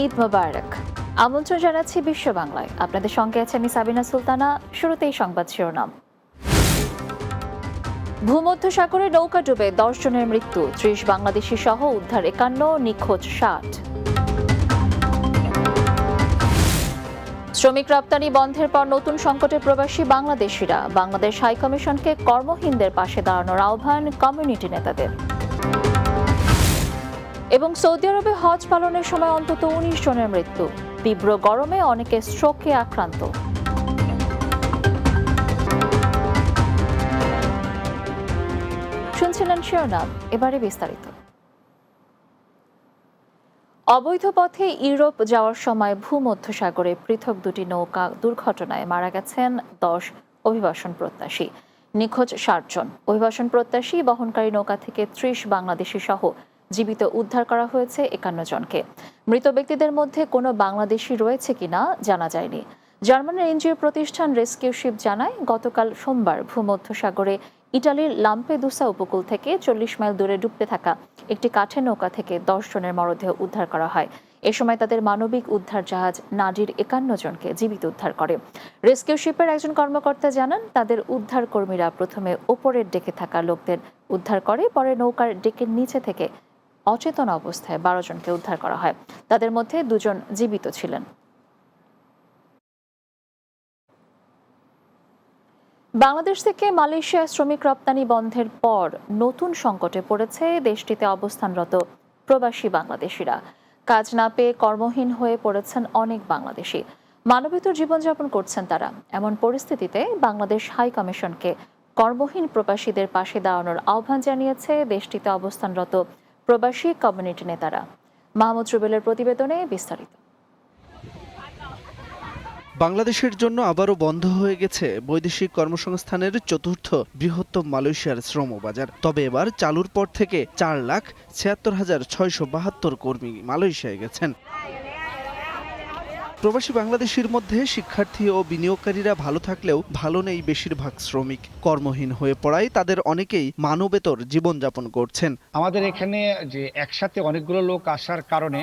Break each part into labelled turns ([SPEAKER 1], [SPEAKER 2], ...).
[SPEAKER 1] ঈদ মোবারক। আমন্ত্রণ জানাচ্ছি বিশ্ব বাংলায়। আপনাদের সঙ্গে আছে আমি সাবিনা সুলতানা। শুরুতেই সংবাদ শিরোনাম। ভূমধ্যসাগরে নৌকা ডুবে 10 জনের মৃত্যু, 30 বাংলাদেশি সহ উদ্ধার 51, নিখোঁজ 60। শ্রমিক রপ্তানি বন্ধের পর নতুন সংকটে প্রবাসী বাংলাদেশিরা। বাংলাদেশ হাইকমিশনকে কর্মহীনদের পাশে দাঁড়ানোর আহ্বান কমিউনিটি নেতাদের। এবং সৌদি আরবে হজ পালনের সময় অন্তত 19 জনের মৃত্যু, তীব্র গরমে অনেকে স্ট্রোকে আক্রান্ত। শুনছিলেন শিরোনাম, এবারে বিস্তারিত। অবৈধ পথে ইউরোপ যাওয়ার সময় ভূমধ্যসাগরে পৃথক দুটি নৌকা দুর্ঘটনায় মারা গেছেন 10 অভিবাসন প্রত্যাশী, নিখোঁজ 60 জন। অভিবাসন প্রত্যাশী বহনকারী নৌকা থেকে 30 বাংলাদেশি সহ জীবিত উদ্ধার করা হয়েছে 51 জনকে। মৃত ব্যক্তিদের মধ্যে কোনো বাংলাদেশি রয়েছে কিনা জানা যায়নি। জার্মানির এনজিও প্রতিষ্ঠান রেস্কিউ শিপ জানায়, গতকাল সোমবার ভূমধ্যসাগরে ইটালির লাম্পেদুসা উপকূল থেকে 40 মাইল দূরে ডুবতে থাকা একটি কাঠের নৌকা থেকে 10 জনের মরদেহ উদ্ধার করা হয়। এ সময় তাদের মানবিক উদ্ধার জাহাজ নাডির 51 জনকে জীবিত উদ্ধার করে। রেস্কিউ শিপের একজন কর্মকর্তা জানান, তাদের উদ্ধার কর্মীরা প্রথমে ওপরের ডেকে থাকা লোকদের উদ্ধার করে, পরে নৌকার ডেকের নিচে থেকে অচেতন অবস্থায় 12 জনকে উদ্ধার করা হয়। তাদের মধ্যে 2 জন জীবিত ছিলেন। বাংলাদেশ থেকে মালয়েশিয়ায় শ্রমিক রপ্তানি বন্ধের পর নতুন সংকটে পড়েছে দেশটিতে অবস্থানরত প্রবাসী বাংলাদেশিরা। কাজ না পেয়ে কর্মহীন হয়ে পড়েছেন অনেক বাংলাদেশি। মানবেতর জীবনযাপন করছেন তারা। এমন পরিস্থিতিতে বাংলাদেশ হাই কমিশনকে কর্মহীন প্রবাসীদের পাশে দাঁড়ানোর আহ্বান জানিয়েছে দেশটিতে অবস্থানরত প্রবাসী কমিউনিটি নেতারা। মাহমুদ রুবেলের প্রতিবেদনে বিস্তারিত।
[SPEAKER 2] বাংলাদেশের জন্য আবারও বন্ধ হয়ে গেছে বৈদেশিক কর্মসংস্থানের চতুর্থ বৃহত্তম মালয়েশিয়ার শ্রমবাজার। তবে এবার চালুর পর থেকে 4,76,672 কর্মী মালয়েশিয়ায় গেছেন। প্রবাসী বাংলাদেশির মধ্যে শিক্ষার্থী ও বিনিয়োগকারীরা ভালো থাকলেও ভালো নেই বেশিরভাগ শ্রমিক। কর্মহীন হয়ে পড়ায় তাদের অনেকেই মানবেতর জীবনযাপন করছেন।
[SPEAKER 3] আমাদের এখানে যে একসাথে অনেকগুলো লোক আসার কারণে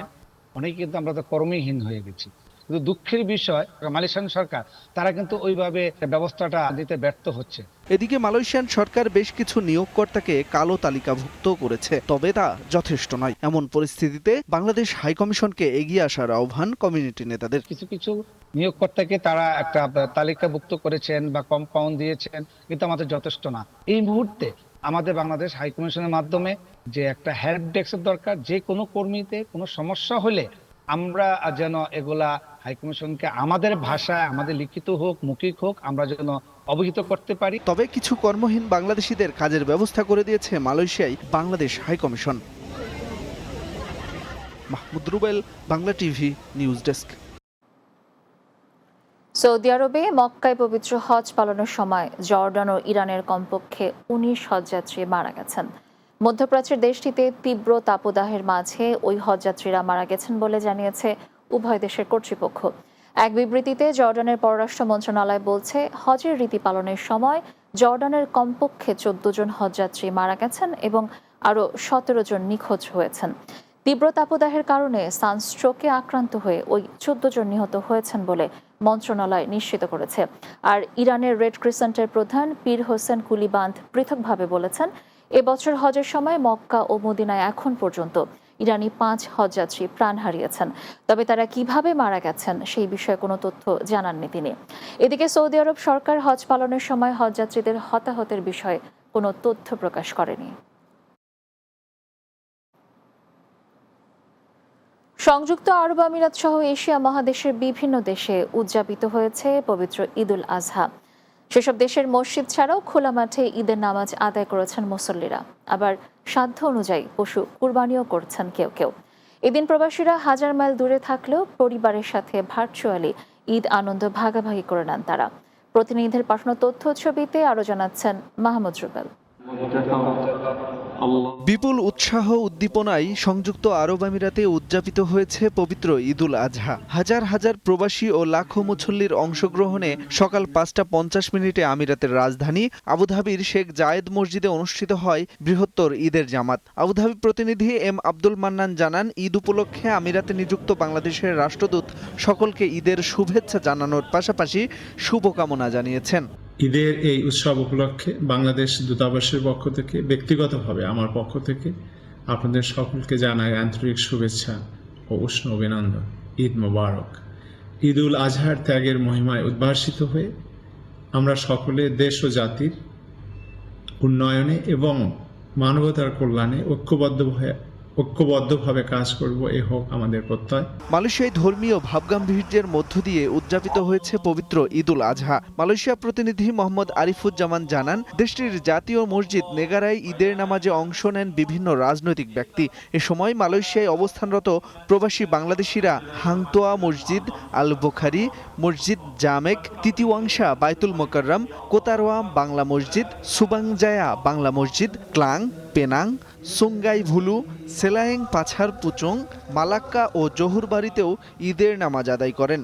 [SPEAKER 3] অনেকে কিন্তু আমরা তো কর্মহীন হয়ে গেছি। কিন্তু দুঃখের বিষয়, মালয়েশিয়ান সরকার তারা কিন্তু ওইভাবে ব্যবস্থাটা দিতে ব্যর্থ হচ্ছে।
[SPEAKER 2] এদিকে মালয়েশিয়ান সরকার বেশ কিছু নিয়োগকর্তাকে কালো তালিকাভুক্ত করেছে, তবে তা যথেষ্ট নয়। এমন পরিস্থিতিতে বাংলাদেশ হাইকমিশনকে এগিয়ে আসার আহ্বান কমিউনিটি নেতাদের।
[SPEAKER 3] কিছু কিছু নিয়োগকর্তাকে তারা একটা তালিকাভুক্ত করেছেন বা কম্পাউন্ড দিয়েছেন, কিন্তু আমাদের যথেষ্ট না। এই মুহূর্তে আমাদের বাংলাদেশ হাইকমিশনের মাধ্যমে যে একটা হেল্প ডেস্কের দরকার, যে কোনো কর্মীতে কোনো সমস্যা হলে আমরা যেন এগুলা হাইকমিশনকে আমাদের ভাষায়, আমাদের লিখিত হোক মৌখিক হোক, আমরা যেন অবহিত করতে পারি।
[SPEAKER 2] তবে কিছু কর্মহীন বাংলাদেশিদের কাজের ব্যবস্থা করে দিয়েছে মালয়েশিয়ায় Bangladesh high commission. Mahmud Rubel, Bangla TV news desk.
[SPEAKER 1] Saudi আরবে মক্কায় পবিত্র হজ পালনের সময় জর্ডান ও ইরানের কমপক্ষে 19 হজযাত্রী মারা গেছেন। মধ্যপ্রাচ্যের দেশটিতে তীব্র তাপদাহের মাঝে ওই হজযাত্রীরা মারা গেছেন বলে জানিয়েছে উভয় দেশের কর্তৃপক্ষ। এক বিবৃতিতে জর্ডানের পররাষ্ট্র মন্ত্রণালয় বলছে, হজের রীতি পালনের সময় জর্ডানের কমপক্ষে 14 জন হজযাত্রী মারা গেছেন এবং আরও 17 জন নিখোঁজ হয়েছেন। তীব্র তাপদাহের কারণে সানস্ট্রোকে আক্রান্ত হয়ে ওই 14 জন নিহত হয়েছেন বলে মন্ত্রণালয় নিশ্চিত করেছে। আর ইরানের রেড ক্রিসেন্টের প্রধান পীর হোসেন কুলিবান্দ পৃথকভাবে বলেছেন, এবছর হজের সময় মক্কা ও মদিনায় এখন পর্যন্ত ইরানি 5 হজযাত্রী প্রাণ হারিয়েছেন। তবে তারা কিভাবে মারা গেছেন সেই বিষয়ে কোনো তথ্য জানাননি তিনি। এদিকে সৌদি আরব সরকার হজ পালনের সময় হজযাত্রীদের হতাহতের বিষয়ে কোনো তথ্য প্রকাশ করেনি। সংযুক্ত আরব আমিরাত সহ এশিয়া মহাদেশের বিভিন্ন দেশে উদযাপিত হয়েছে পবিত্র ঈদুল আজহা। সেসব দেশের মসজিদ ছাড়াও খোলা মাঠে ঈদের নামাজ আদায় করেছেন মুসল্লিরা। আবার সাধ্য অনুযায়ী পশু কুরবানিও করছেন কেউ কেউ। এদিন প্রবাসীরা হাজার মাইল দূরে থাকলেও পরিবারের সাথে ভার্চুয়ালি ঈদ আনন্দ ভাগাভাগি করে নেন তারা। প্রতিনিধিদের পাঠানো তথ্য ছবিতে আরো জানাচ্ছেন মাহমুদ রুবেল।
[SPEAKER 2] বিপুল উৎসাহ উদ্দীপনায় সংযুক্ত আরব আমিরাতে উদযাপিত হয়েছে পবিত্র ঈদুল আজহা। হাজার হাজার প্রবাসী ও লাখো মুসল্লির অংশগ্রহণে সকাল 5:50 আমিরাতের রাজধানী আবুধাবির শেখ জায়েদ মসজিদে অনুষ্ঠিত হয় বৃহত্তর ঈদের জামাত। আবুধাবি প্রতিনিধি এম আব্দুল মান্নান জানান, ঈদ উপলক্ষে আমিরাতে নিযুক্ত বাংলাদেশের রাষ্ট্রদূত সকলকে ঈদের শুভেচ্ছা জানানোর পাশাপাশি শুভকামনা জানিয়েছেন।
[SPEAKER 4] ঈদের এই উৎসব উপলক্ষে বাংলাদেশ দূতাবাসের পক্ষ থেকে, ব্যক্তিগতভাবে আমার পক্ষ থেকে আপনাদের সকলকে জানাই আন্তরিক শুভেচ্ছা ও উষ্ণ অভিনন্দন। ঈদ মোবারক। ঈদ উল আজহার ত্যাগের মহিমায় উদ্ভাসিত হয়ে আমরা সকলে দেশ ও জাতির উন্নয়নে এবং মানবতার কল্যাণে ঐক্যবদ্ধভাবে কাজ করব, এ হোক আমাদের প্রত্যয়।
[SPEAKER 2] মালয়েশিয়ায় ধর্মীয় ভাবগাম্ভীর্যের মধ্য দিয়ে উদযাপিত হয়েছে পবিত্র ঈদুল আজহা। মালয়েশিয়া প্রতিনিধি মোহাম্মদ আরিফুজ্জামান জানান, দেশটির জাতীয় মসজিদ নেগারায় ঈদের নামাজে অংশ নেন বিভিন্ন রাজনৈতিক ব্যক্তি। এ সময় মালয়েশিয়ায় অবস্থানরত প্রবাসী বাংলাদেশিরা হাংতোয়া মসজিদ, আল বুখারি মসজিদ, জামেক, তিতিওয়াংশা বাইতুল মোকাররম, কোতারোয়া বাংলা মসজিদ, সুবাংজায়া বাংলা মসজিদ, ক্লাং, পেনাং, সুঙ্গাই ভুলু, সেলায়েং পাছার পুচং, মালাক্কা ও জহুরবাড়িতেও ঈদের নামাজ আদায় করেন।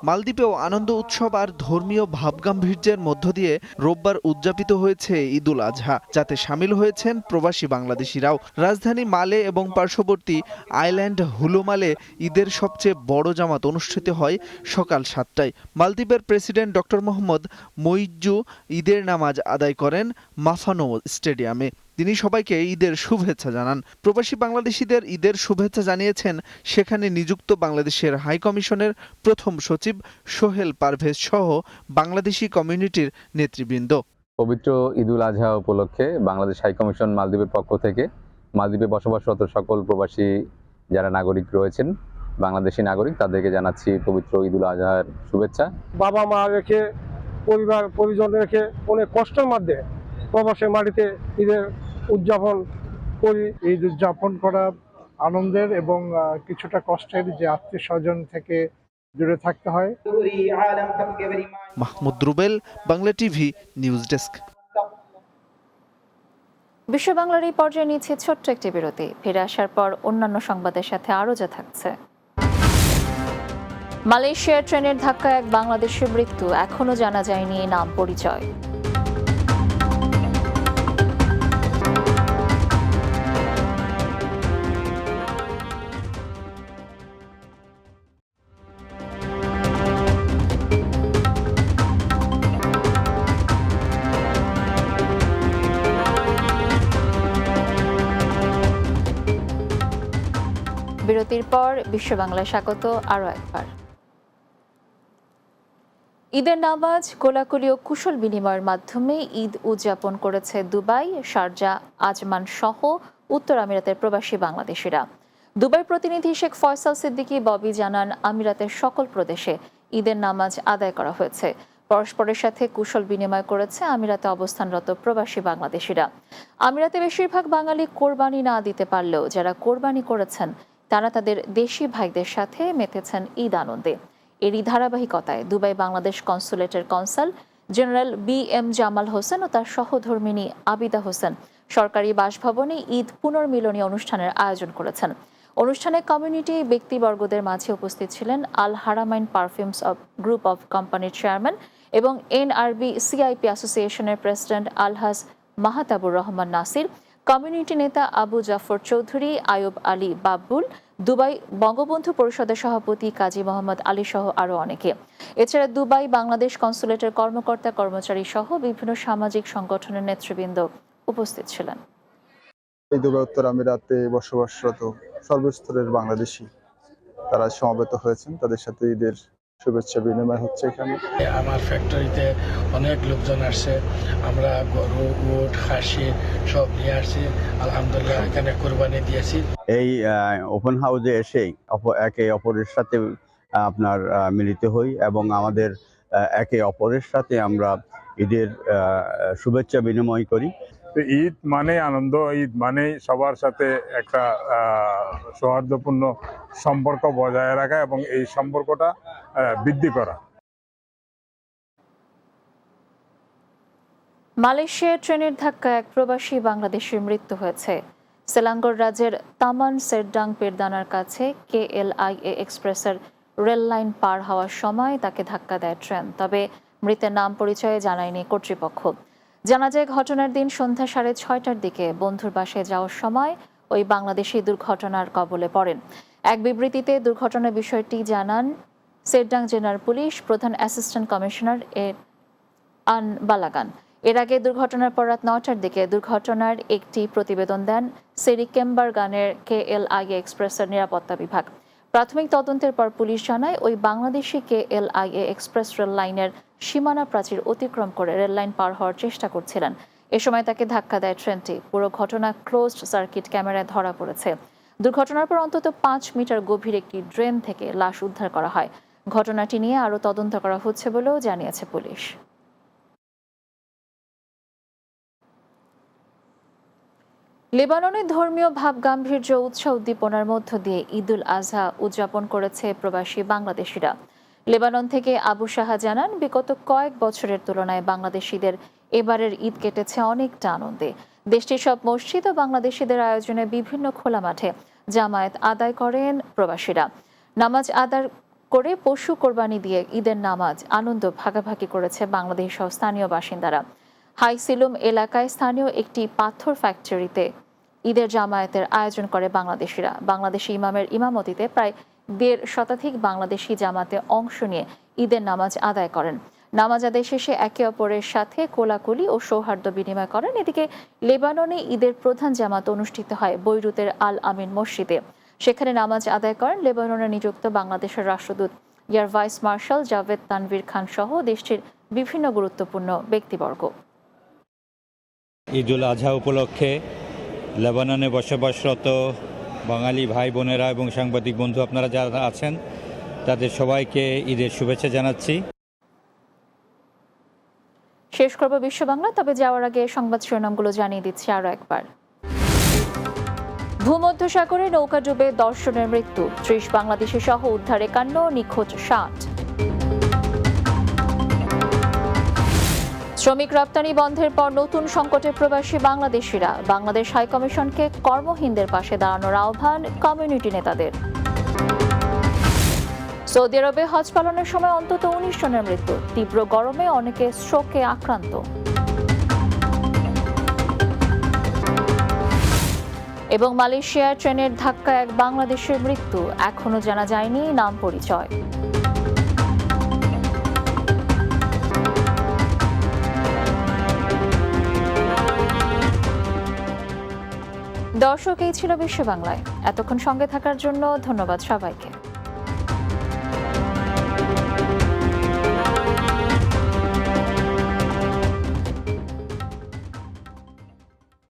[SPEAKER 2] মালদ্বীপেও আনন্দ উৎসব আর ধর্মীয় ভাবগাম্ভীর্যের মধ্য দিয়ে রোববার উদযাপিত হয়েছে ঈদুল আজহা, যাতে সামিল হয়েছেন প্রবাসী বাংলাদেশিরাও। রাজধানী মালে এবং পার্শ্ববর্তী আইল্যান্ড হুলুমালে ঈদের সবচেয়ে বড় জামাত অনুষ্ঠিত হয় সকাল 7টায়। মালদ্বীপের প্রেসিডেন্ট ডক্টর মোহাম্মদ মইজ্জু ঈদের নামাজ আদায় করেন মাফানো স্টেডিয়ামে। তিনি সবাইকে ঈদের শুভেচ্ছা জানান। প্রবাসী বাংলাদেশিদের ঈদের শুভেচ্ছা জানিয়েছেন সেখানে নিযুক্ত বাংলাদেশের হাইকমিশনের প্রথম সচিব সোহেল পারভেজ সহ বাংলাদেশি কমিউনিটির নেতৃবৃন্দ।
[SPEAKER 5] পবিত্র ঈদুল আজহা উপলক্ষে বাংলাদেশ হাইকমিশন মালদ্বীপের পক্ষ থেকে মালদ্বীপে বসবাসরত সকল প্রবাসী যারা নাগরিক রয়েছেন, বাংলাদেশি নাগরিক, তাদেরকে জানাচ্ছি পবিত্র ঈদুল আজহার শুভেচ্ছা।
[SPEAKER 6] বাবা মা রেখে, পরিবার পরিজন রেখে অনেক কষ্টের মধ্যে প্রবাসের মাটিতে ঈদের উদযাপন করি।
[SPEAKER 7] ঈদ উদযাপন করা আনন্দের এবং কিছুটা কষ্টের, যে আত্মীয় স্বজন থেকে দূরে থাকতে হয়।
[SPEAKER 2] Mahmud Rubel, Bangla TV, news desk.
[SPEAKER 1] বিশ্ব বাংলার এই পর্যায়ে নিচ্ছে ছোট্ট একটি বিরতি। ফিরে আসার পর অন্যান্য সংবাদের সাথে আরও যা থাকছে। মালয়েশিয়ার ট্রেনের ধাক্কায় এক বাংলাদেশের মৃত্যু, এখনও জানা যায়নি নাম পরিচয়। বিরতির পর বিশ্ব বাংলায় স্বাগত আরও একবার। ঈদের নামাজ, কোলাকুলি ও কুশল বিনিময়ের মাধ্যমে ঈদ উদযাপন করেছে দুবাই, শারজা, আজমান সহ উত্তর আমিরাতের প্রবাসী বাংলাদেশিরা। দুবাই প্রতিনিধি শেখ ফয়সাল সিদ্দিকী ববি জানান, আমিরাতের সকল প্রদেশে ঈদের নামাজ আদায় করা হয়েছে। পরস্পরের সাথে কুশল বিনিময় করেছে আমিরাতে অবস্থানরত প্রবাসী বাংলাদেশিরা। আমিরাতে বেশিরভাগ বাঙালি কোরবানি না দিতে পারলেও যারা কোরবানি করেছেন তারা তাদের দেশি ভাইদের সাথে মেতেছেন ঈদ আনন্দে। এরই ধারাবাহিকতায় দুবাই বাংলাদেশ কনসুলেটের consul general BM Jamal Hossain ও তার সহধর্মিণী আবিদা হোসেন সরকারি বাসভবনে ঈদ পুনর্মিলনী অনুষ্ঠানের আয়োজন করেছেন। অনুষ্ঠানে কমিউনিটি ব্যক্তিবর্গদের মাঝে উপস্থিত ছিলেন আল হারামাইন পারফিউমস গ্রুপ অফ কোম্পানির চেয়ারম্যান এবং NRB CIP অ্যাসোসিয়েশনের প্রেসিডেন্ট আলহাজ মাহাতাবুর রহমান নাসির, কমিউনিটি নেতা আবু জাফর চৌধুরী, আয়ুব আলী বাবুল, দুবাই বঙ্গবন্ধু পরিষদের সভাপতি কাজী মোহাম্মদ আলী সহ আরও অনেকে। এছাড়া দুবাই বাংলাদেশ কনসুলেটের কর্মকর্তা কর্মচারী সহ বিভিন্ন সামাজিক সংগঠনের নেতৃবৃন্দ উপস্থিত ছিলেন।
[SPEAKER 8] এই দুবাই উত্তর আমিরাতে বসবাসরত সর্বস্তরের বাংলাদেশি তারা সমবেত হয়েছেন, তাদের সাথে ঈদের শুভেচ্ছা বিনিময় হচ্ছে। এখানে
[SPEAKER 9] আমার ফ্যাক্টরিতে অনেক লোকজন আসছে, আমরা গরু, উট, খাসি সব নিয়ে আসছি, আলহামদুলিল্লাহ এখানে কোরবানি দিয়েছি।
[SPEAKER 10] এই ওপেন হাউসে এসেই একে অপরের সাথে আপনার মিলিত হই এবং আমাদের একে অপরের সাথে আমরা ঈদের শুভেচ্ছা বিনিময় করি।
[SPEAKER 11] ঈদ মানে আনন্দ, ঈদ মানে সবার সাথে একটা সৌহার্দ্যপূর্ণ সম্পর্ক বজায় রাখা এবং এই সম্পর্কটা বৃদ্ধি করা।
[SPEAKER 1] মালয়েশিয়ার ট্রেনের ধাক্কায় এক প্রবাসী বাংলাদেশির মৃত্যু হয়েছে। সেলাঙ্গোর রাজ্যের তামান সেরডাং পেরদানার কাছে KLIA এক্সপ্রেসের রেল লাইন পার হওয়ার সময় তাকে ধাক্কা দেয় ট্রেন। তবে মৃতের নাম পরিচয়ে জানায়নি কর্তৃপক্ষ। জানা যায়, ঘটনার দিন সন্ধ্যা 6:30টার দিকে বন্ধুর বাসায় যাওয়ার সময় ওই বাংলাদেশি দুর্ঘটনার কবলে পড়েন। এক বিবৃতিতে দুর্ঘটনার বিষয়টি জানান সেরডাং জেলার পুলিশ প্রধান অ্যাসিস্ট্যান্ট কমিশনার আন বালাগান। এর আগে দুর্ঘটনার পর রাত 9টার দিকে দুর্ঘটনার একটি প্রতিবেদন দেন সেরিকেম্বারগানের KLIA এক্সপ্রেসের নিরাপত্তা বিভাগ। প্রাথমিক তদন্তের পর পুলিশ জানায়, ওই বাংলাদেশি KLIA এক্সপ্রেস রেল লাইনের সীমানা প্রাচীর অতিক্রম করে রেল লাইন পার হওয়ার চেষ্টা করছিলেন। এ সময় তাকে ধাক্কা দেয় ট্রেনটি। পুরো ঘটনা ক্লোজড সার্কিট ক্যামেরায় ধরা পড়েছে। দুর্ঘটনার পর অন্তত 5 মিটার গভীর একটি ড্রেন থেকে লাশ উদ্ধার করা হয়। ঘটনাটি নিয়ে আরও তদন্ত করা হচ্ছে বলেও জানিয়েছে পুলিশ। লেবাননে ধর্মীয় ভাবগাম্ভীর্য, উৎসাহ উদ্দীপনার মধ্য দিয়ে ঈদুল আজহা উদযাপন করেছে প্রবাসী বাংলাদেশিরা। লেবানন থেকে আবু সাহা জানান, বিগত কয়েক বছরের তুলনায় বাংলাদেশিদের এবারের ঈদ কেটেছে অনেকটা আনন্দে। দেশটির সব মসজিদ ও বাংলাদেশিদের আয়োজনে বিভিন্ন খোলা মাঠে জামায়াত আদায় করেন প্রবাসীরা। নামাজ আদায় করে পশু কোরবানি দিয়ে ঈদের নামাজ আনন্দ ভাগাভাগি করেছে বাংলাদেশ সহ স্থানীয় বাসিন্দারা। হাই সিলুম এলাকায় স্থানীয় একটি পাথর ফ্যাক্টরিতে ঈদের জামায়াতের আয়োজন করে বাংলাদেশিরা। বাংলাদেশি ইমামের ইমামতিতে প্রায় 1.5 শতাধিক বাংলাদেশি জামাতে অংশ নিয়ে ঈদের নামাজ আদায় করেন। নামাজ আদায় শেষে একে অপরের সাথে কোলাকুলি ও সৌহার্দ্য বিনিময় করেন। এদিকে লেবাননে ঈদের প্রধান জামাত অনুষ্ঠিত হয় বৈরুতের আল আমিন মসজিদে। সেখানে নামাজ আদায় করেন লেবাননে নিযুক্ত বাংলাদেশের রাষ্ট্রদূত air vice marshal Javed Tanvir Khan সহ দেশটির বিভিন্ন গুরুত্বপূর্ণ ব্যক্তিবর্গ।
[SPEAKER 12] ঈদুল আজহা উপলক্ষে লেবাননে বসবাসরত বাঙালি ভাই বোনেরা এবং সাংবাদিক বন্ধু আপনারা যারা আছেন, তাদের সবাইকে ঈদের শুভেচ্ছা জানাচ্ছি।
[SPEAKER 1] শেষ করব বিশ্ব বাংলা, তবে যাওয়ার আগে সংবাদ শিরোনামগুলো জানিয়ে দিচ্ছি আরও একবার। ভূমধ্যসাগরে নৌকা ডুবে 10 জনের মৃত্যু, 30 বাংলাদেশি সহ উদ্ধার 51, নিখোঁজ 60। শ্রমিক রপ্তানি বন্ধের পর নতুন সংকটে প্রবাসী বাংলাদেশিরা। বাংলাদেশ হাইকমিশনকে কর্মহীনদের পাশে দাঁড়ানোর আহ্বান কমিউনিটি নেতাদের। সৌদি আরবে হজ পালনের সময় অন্তত 19 জনের মৃত্যু, তীব্র গরমে অনেকে স্ট্রোকে আক্রান্ত। এবং মালয়েশিয়ার ট্রেনের ধাক্কায় এক বাংলাদেশের মৃত্যু, এখনো জানা যায়নি নাম পরিচয়। দর্শক, এই ছিল বিশ্ব বাংলায়। এতক্ষণ সঙ্গে থাকার জন্য ধন্যবাদ সবাইকে।